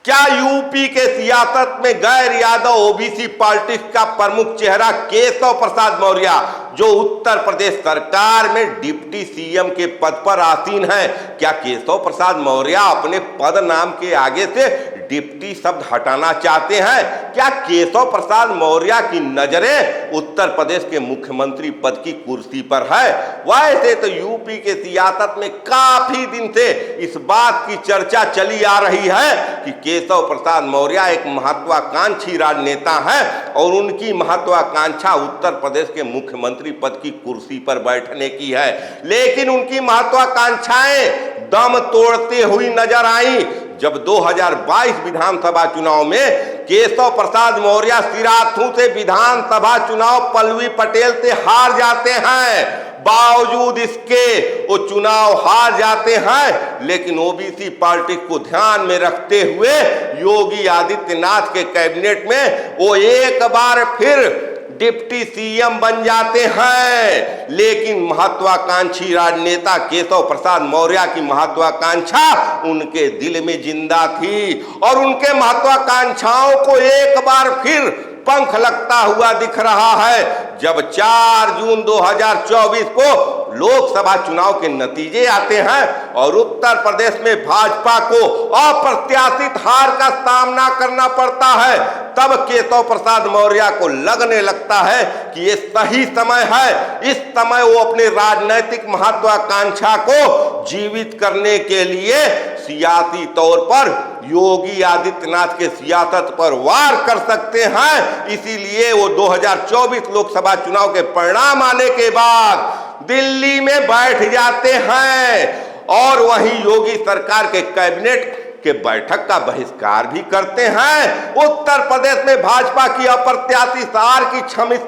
क्या यूपी के सियासत में गैर यादव ओबीसी पार्टी का प्रमुख चेहरा केशव प्रसाद मौर्य, जो उत्तर प्रदेश सरकार में डिप्टी सीएम के पद पर आसीन है, क्या केशव प्रसाद मौर्य अपने पद नाम के आगे से डिप्टी शब्द हटाना चाहते हैं? क्या केशव प्रसाद मौर्य की नजरें उत्तर प्रदेश के मुख्यमंत्री पद की कुर्सी पर है? वैसे तो यूपी के सियासत में काफी दिन से इस बात की चर्चा चली आ रही है कि केशव प्रसाद मौर्य एक महत्वाकांक्षी राजनेता है और उनकी महत्वाकांक्षा उत्तर प्रदेश के मुख्यमंत्री पद की कुर्सी पर बैठने की है। लेकिन उनकी महत्वाकांक्षाएं दम तोड़ते हुई नजर आई जब 2022 विधानसभा चुनाव में केशव प्रसाद मौर्य सिराथू से विधानसभा चुनाव पल्लवी पटेल से हार जाते हैं। बावजूद इसके वो चुनाव हार जाते हैं, लेकिन ओबीसी पार्टी को ध्यान में रखते हुए योगी आदित्यनाथ के कैबिनेट में वो एक बार फिर डिप्टी सीएम बन जाते हैं। लेकिन महत्वाकांक्षी राजनेता केशव प्रसाद मौर्य की महत्वाकांक्षा उनके दिल में जिंदा थी और उनके महत्वाकांक्षाओं को एक बार फिर पंख लगता हुआ दिख रहा है जब 4 जून 2024 को लोकसभा चुनाव के नतीजे आते हैं और उत्तर प्रदेश में भाजपा को अप्रत्याशित हार का सामना करना पड़ता है। तब केशव प्रसाद मौर्य को लगने लगता है कि ये सही समय है। इस समय वो अपने राजनीतिक महत्वाकांक्षा को जीवित करने के लिए सियासी तौर पर योगी आदित्यनाथ के सियासत पर वार कर सकते हैं। इसीलिए वो 2024 लोकसभा चुनाव के परिणाम आने के बाद दिल्ली में बैठ जाते हैं और वहीं योगी सरकार के कैबिनेट के बैठक का बहिष्कार भी करते हैं। उत्तर प्रदेश में भाजपा की अप्रत्याशित हार की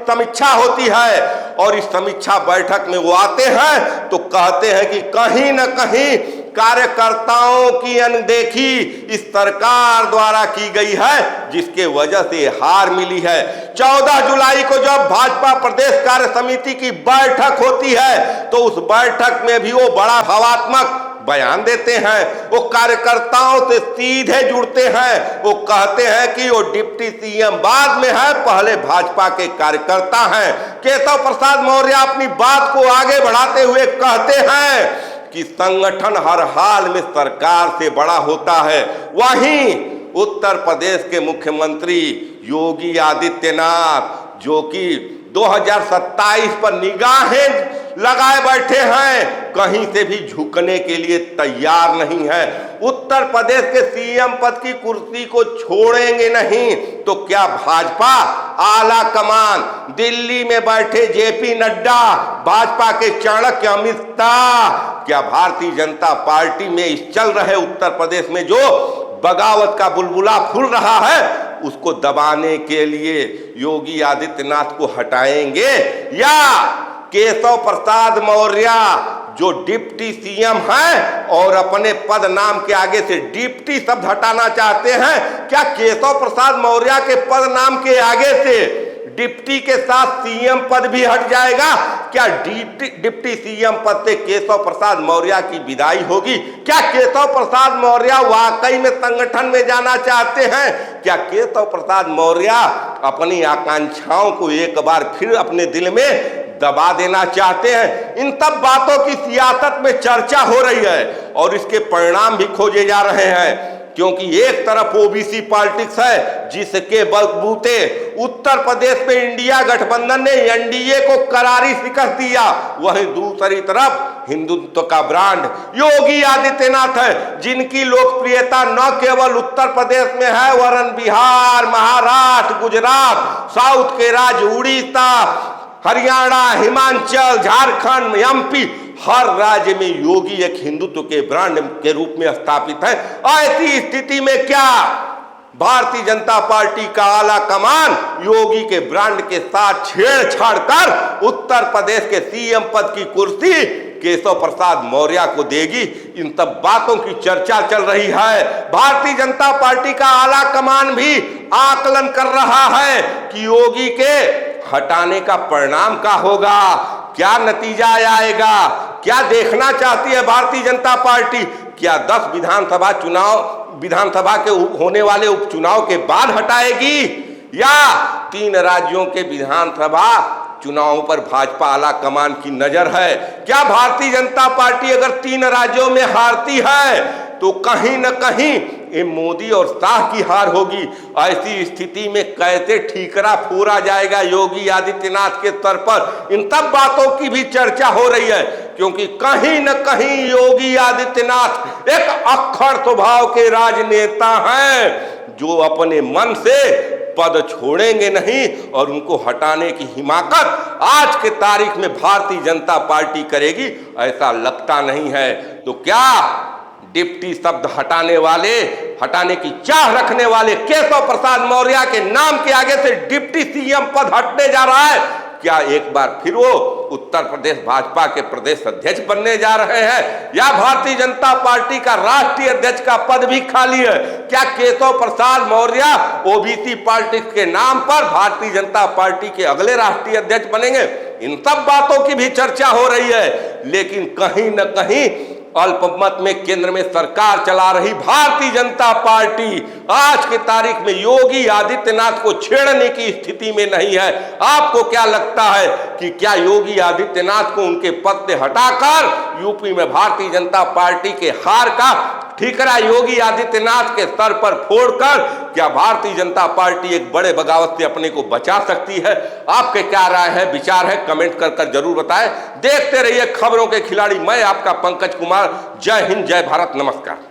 समीक्षा होती है और इस समीक्षा बैठक में वो आते हैं तो कहते हैं कि कहीं न कहीं कार्यकर्ताओं की अनदेखी इस सरकार द्वारा की गई है, जिसके वजह से हार मिली है। 14 जुलाई को जब भाजपा प्रदेश कार्य समिति की बैठक होती है तो उस बैठक में भी वो बड़ा भावात्मक बयान देते हैं। वो कार्यकर्ताओं से सीधे जुड़ते हैं। वो कहते हैं कि वो डिप्टी सीएम बाद में है, पहले भाजपा के कार्यकर्ता हैं। केशव प्रसाद मौर्य अपनी बात को आगे बढ़ाते हुए कहते हैं कि संगठन हर हाल में सरकार से बड़ा होता है। वहीं उत्तर प्रदेश के मुख्यमंत्री योगी आदित्यनाथ, जो कि 2027 पर निगाहें लगाए बैठे हैं, कहीं से भी झुकने के लिए तैयार नहीं है। उत्तर प्रदेश के सीएम पद की कुर्सी को छोड़ेंगे नहीं तो क्या भाजपा आला कमान, दिल्ली में बैठे जेपी नड्डा, भाजपा के चाणक्य अमित शाह, क्या भारतीय जनता पार्टी में इस चल रहे उत्तर प्रदेश में जो बगावत का बुलबुला फूल रहा है उसको दबाने के लिए योगी आदित्यनाथ को हटाएंगे, या केशव प्रसाद मौर्य जो डिप्टी सीएम हैं और अपने पद नाम के आगे से डिप्टी शब्द हटाना चाहते हैं, क्या केशव प्रसाद मौर्य के पद नाम के आगे से डिप्टी के साथ सीएम पद भी हट जाएगा? क्या डिप्टी सीएम पद से केशव प्रसाद मौर्य की विदाई होगी? क्या केशव प्रसाद मौर्य वाकई में संगठन में जाना चाहते हैं? क्या केशव प्रसाद मौर्य अपनी आकांक्षाओं को एक बार फिर अपने दिल में दबा देना चाहते हैं? इन सब बातों की सियासत में चर्चा हो रही है और इसके परिणाम भी खोजे जा रहे हैं, क्योंकि एक तरफ ओबीसी पॉलिटिक्स है जिसके बलबूते उत्तर प्रदेश में इंडिया गठबंधन ने एनडीए को करारी शिकस्त दिया, वहीं दूसरी तरफ हिंदुत्व का ब्रांड योगी आदित्यनाथ है, जिनकी लोकप्रियता न केवल उत्तर प्रदेश में है वरन बिहार, महाराष्ट्र, गुजरात, साउथ के राज्य उड़ीसा, हरियाणा, हिमाचल, झारखंड, एमपी, हर राज्य में योगी एक हिंदुत्व के ब्रांड के रूप में स्थापित है। ऐसी स्थिति में क्या भारतीय जनता पार्टी का आला कमान योगी के ब्रांड के साथ छेड़छाड़ कर उत्तर प्रदेश के सीएम पद की कुर्सी केशव प्रसाद मौर्य को देगी? इन सब बातों की चर्चा चल रही है। भारतीय जनता पार्टी का आला कमान भी आकलन कर रहा है कि योगी के हटाने का परिणाम क्या होगा, क्या नतीजा आएगा, क्या देखना चाहती है भारतीय जनता पार्टी? क्या 10 विधानसभा के होने वाले उपचुनाव के बाद हटाएगी, या 3 राज्यों के विधानसभा चुनावों पर भाजपा आला कमान की नजर है? क्या भारतीय जनता पार्टी अगर 3 राज्यों में हारती है तो कहीं न कहीं ये मोदी और शाह की हार होगी? ऐसी स्थिति में कैसे ठीकरा फोड़ा जाएगा योगी आदित्यनाथ के स्तर पर? इन सब बातों की भी चर्चा हो रही है, क्योंकि कहीं न कहीं योगी आदित्यनाथ एक अक्खड़ स्वभाव के राजनेता हैं जो अपने मन से पद छोड़ेंगे नहीं, और उनको हटाने की हिमाकत आज के तारीख में भारतीय जनता पार्टी करेगी ऐसा लगता नहीं है। तो क्या डिप्टी शब्द हटाने की चाह रखने वाले केशव प्रसाद मौर्य के नाम के आगे से डिप्टी सीएम पद हटने जा रहा है? क्या एक बार फिर वो उत्तर प्रदेश भाजपा के प्रदेश अध्यक्ष बनने जा रहे हैं, या भारतीय जनता पार्टी का राष्ट्रीय अध्यक्ष का पद भी खाली है? क्या केशव प्रसाद मौर्य ओबीसी पार्टी के नाम पर भारतीय जनता पार्टी के अगले राष्ट्रीय अध्यक्ष बनेंगे? इन सब बातों की भी चर्चा हो रही है, लेकिन कहीं न कहीं अल्पमत में केंद्र में सरकार चला रही भारतीय जनता पार्टी आज की तारीख में योगी आदित्यनाथ को छेड़ने की स्थिति में नहीं है। आपको क्या लगता है कि क्या योगी आदित्यनाथ को उनके पद से हटाकर यूपी में भारतीय जनता पार्टी के हार का ठीकरा योगी आदित्यनाथ के स्तर पर फोड़कर क्या भारतीय जनता पार्टी एक बड़े बगावत से अपने को बचा सकती है? आपके क्या राय है, विचार है, कमेंट कर जरूर बताएं। देखते रहिए खबरों के खिलाड़ी। मैं आपका पंकज कुमार। जय हिंद, जय भारत, नमस्कार।